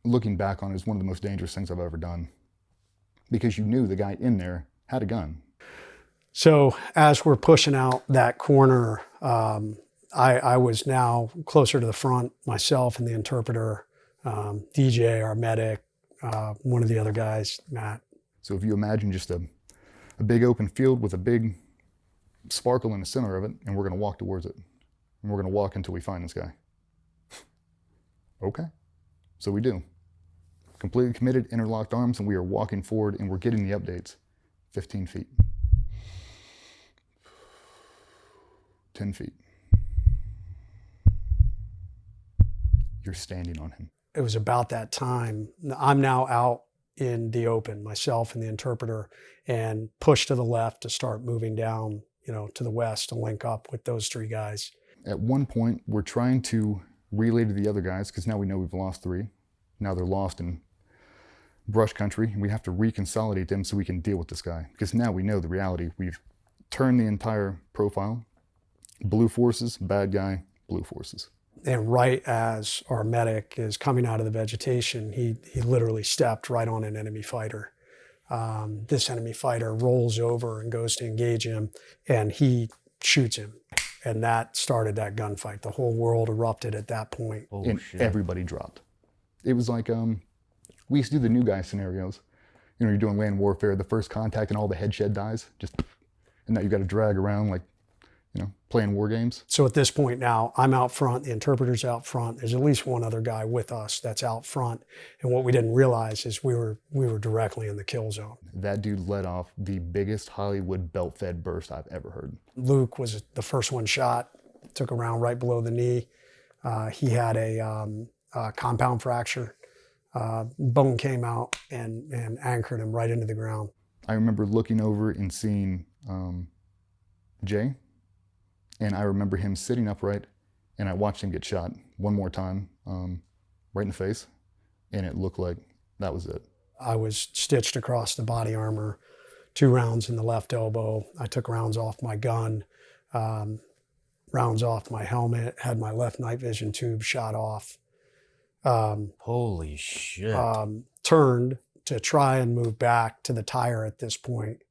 looking back on it, is one of the most dangerous things I've ever done, because you knew the guy in there had a gun. So as we're pushing out that corner, I was now closer to the front, myself and the interpreter, DJ, our medic, one of the other guys, Matt. So if you imagine just a big open field with a big sparkle in the center of it, and we're going to walk towards it, and we're going to walk until we find this guy. Okay, so we do. Completely committed, interlocked arms, and we are walking forward, and we're getting the updates. 15 feet. 10 feet. You're standing on him. It was about that time. I'm now out in the open, myself and the interpreter, and push to the left to start moving down, to the west to link up with those three guys. At one point, we're trying to relay to the other guys, because now we know we've lost 3. Now they're lost in brush country, and we have to reconsolidate them so we can deal with this guy. Because now we know the reality. We've turned the entire profile. Blue forces, bad guy, blue forces. And right as our medic is coming out of the vegetation, he literally stepped right on an enemy fighter. This enemy fighter rolls over and goes to engage him, and he shoots him. And that started that gunfight. The whole world erupted at that point. Oh, and shit. Everybody dropped. It was like, we used to do the new guy scenarios. You're doing land warfare, the first contact and all the head shed dies. And now you got to drag around like, playing war games. So at this point now, I'm out front, the interpreter's out front. There's at least one other guy with us that's out front. And what we didn't realize is we were directly in the kill zone. That dude let off the biggest Hollywood belt-fed burst I've ever heard. Luke was the first one shot, took a round right below the knee. He had a compound fracture. Bone came out and anchored him right into the ground. I remember looking over and seeing Jay. And I remember him sitting upright, and I watched him get shot one more time, right in the face, and it looked like that was it. I was stitched across the body armor, 2 rounds in the left elbow. I took rounds off my gun, rounds off my helmet, had my left night vision tube shot off. Holy shit. Turned to try and move back to the tire at this point.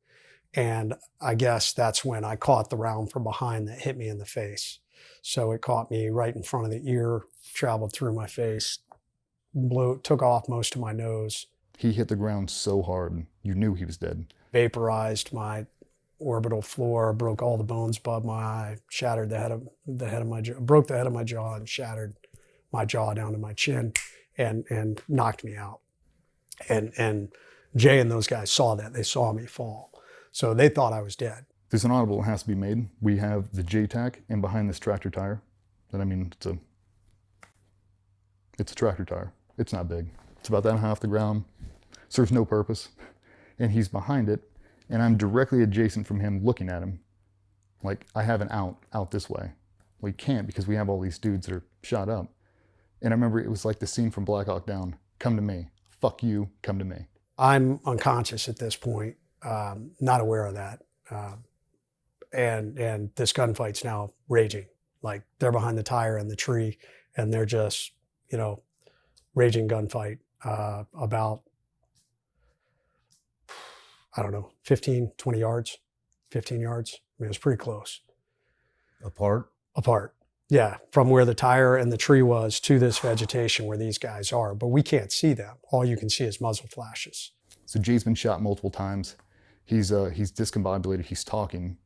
And I guess that's when I caught the round from behind that hit me in the face. So it caught me right in front of the ear, traveled through my face, took off most of my nose. He hit the ground so hard, you knew he was dead. Vaporized my orbital floor, broke all the bones above my eye, shattered the head of my jaw, broke the head of my jaw and shattered my jaw down to my chin and knocked me out. And Jay and those guys saw that. They saw me fall. So they thought I was dead. There's an audible that has to be made. We have the J-tack and behind this tractor tire. It's a tractor tire. It's not big. It's about that and a half the ground. Serves no purpose. And he's behind it, and I'm directly adjacent from him looking at him. Like, I have an out this way. Well, you can't, because we have all these dudes that are shot up. And I remember it was like the scene from Black Hawk Down. Come to me. Fuck you, come to me. I'm unconscious at this point. Not aware of that. And this gunfight's now raging. Like, they're behind the tire in the tree, and they're just, raging gunfight about, 15, 20 yards, 15 yards. I mean, it was pretty close. Apart? Apart. Yeah, from where the tire and the tree was to this vegetation where these guys are. But we can't see them. All you can see is muzzle flashes. So Jay's been shot multiple times. He's discombobulated, he's talking,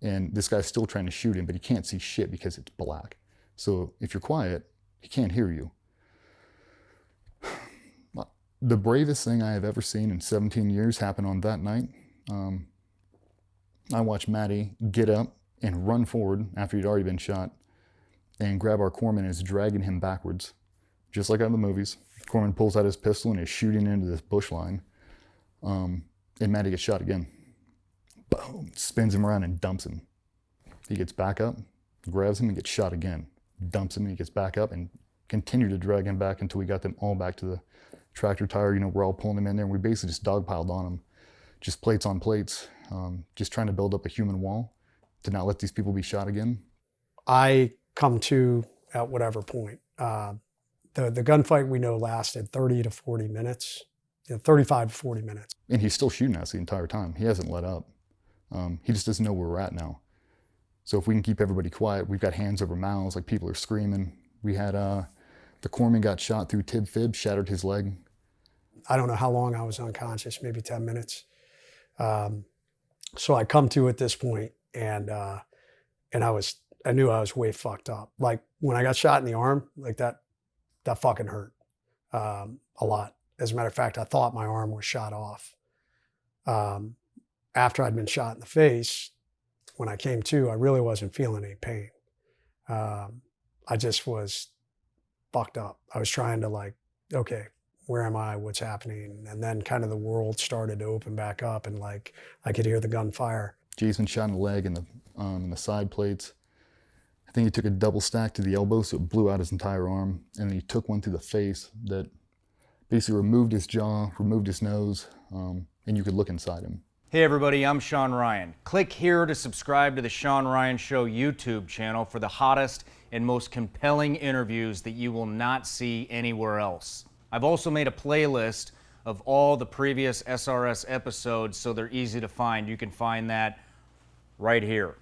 and this guy's still trying to shoot him, but he can't see shit because it's black. So if you're quiet, he can't hear you. The bravest thing I have ever seen in 17 years happened on that night. I watched Matty get up and run forward after he'd already been shot and grab our corpsman and is dragging him backwards, just like out in the movies. Corpsman pulls out his pistol and is shooting into this bush line. And Matty gets shot again. Boom, spins him around and dumps him. He gets back up, grabs him and gets shot again. Dumps him and he gets back up and continued to drag him back until we got them all back to the tractor tire. We're all pulling them in there and we basically just dogpiled on them. Just plates on plates, just trying to build up a human wall to not let these people be shot again. I come to at whatever point. The gunfight we know lasted 30 to 40 minutes, 35 to 40 minutes. And he's still shooting at us the entire time. He hasn't let up. He just doesn't know where we're at now. So if we can keep everybody quiet, we've got hands over mouths, like people are screaming. We had the corpsman got shot through tib fib, shattered his leg. I don't know how long I was unconscious, maybe 10 minutes. So I come to at this point, and I knew I was way fucked up. Like when I got shot in the arm, like that fucking hurt a lot. As a matter of fact, I thought my arm was shot off. After I'd been shot in the face, when I came to, I really wasn't feeling any pain. I just was fucked up. I was trying to like, okay, where am I? What's happening? And then kind of the world started to open back up, and like I could hear the gunfire. Jason shot in the leg and the side plates. I think he took a double stack to the elbow, so it blew out his entire arm. And then he took one to the face that basically removed his jaw, removed his nose, and you could look inside him. Hey everybody, I'm Sean Ryan. Click here to subscribe to the Sean Ryan Show YouTube channel for the hottest and most compelling interviews that you will not see anywhere else. I've also made a playlist of all the previous SRS episodes so they're easy to find. You can find that right here.